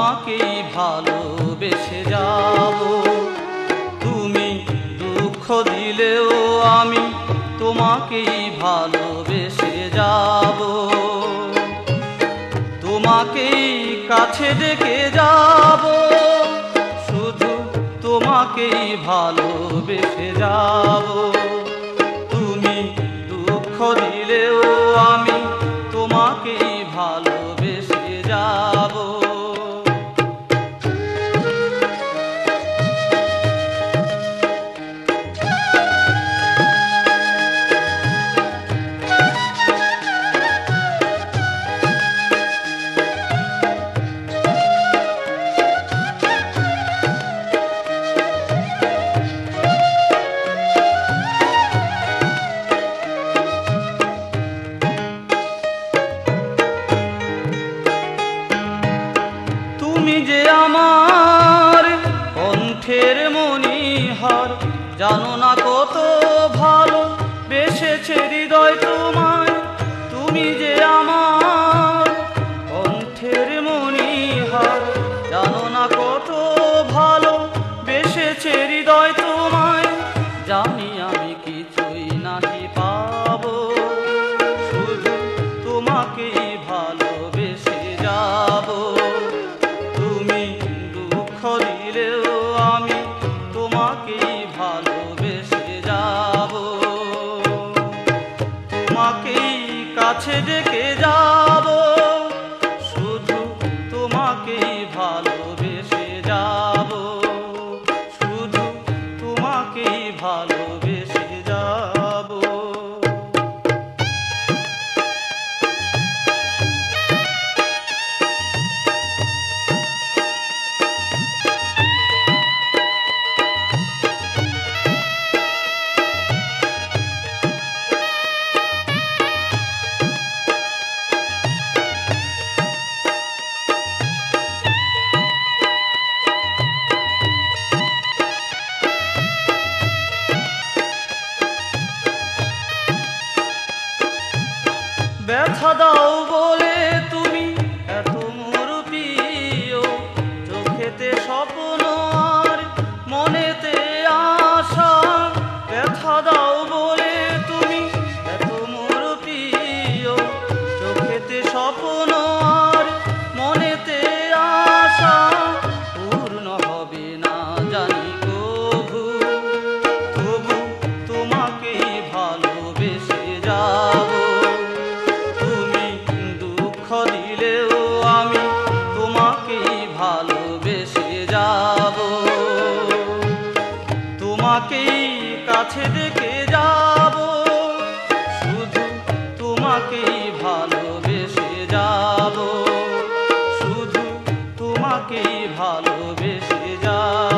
তোমাকেই ভালোবেসে যাব। তুমি দুঃখ দিলেও আমি তোমাকেই ভালোবেসে যাব। তোমাকেই কাছে ডেকে যাব, শুধু তোমাকেই ভালোবেসে যাব। তুমি দুঃখ দিলেও আমি তোমাকেই ভালোবেসে যাব। তুমি যে আমার কণ্ঠের মণিহার, জানো না কত ভালো বেসেছে হৃদয় তোমায়। তুমি যে আমার কণ্ঠের মণিহার, জানো না কত ভালো বেসেছে হৃদয় তোমায়। জানি আমি কিছুই নাহি পাবো, শুধু তোমাকেই ভালোবেসে যাব। তুমি দুঃখ দিলেও আমি তোমাকেই ভালোবেসে যাব। তোমাকেই কাছে ডেকে যাব, শুধু তোমাকেই ভালোবেসে যাব। শুধু তোমাকেই ভালোবেসে যাব। ব্যথা দাও বলে তুমি এত মোর প্রিয়, চোখেতে স্বপ্ন আর মনেতে আশা। ব্যথা দাও বলে তুমি এত মোর প্রিয়, চোখেতে স্বপ্ন আর মনেতে আশা। পূর্ণ হবে না জানি কভু, তবু তোমাকেই ভালোবেসে যাব। দুঃখ দিলেও আমি তোমাকেই ভালোবেসে যাব। তোমাকেই কাছে ডেকে যাব, শুধু তোমাকেই ভালোবেসে যাব। শুধু তোমাকেই ভালোবেসে যাব।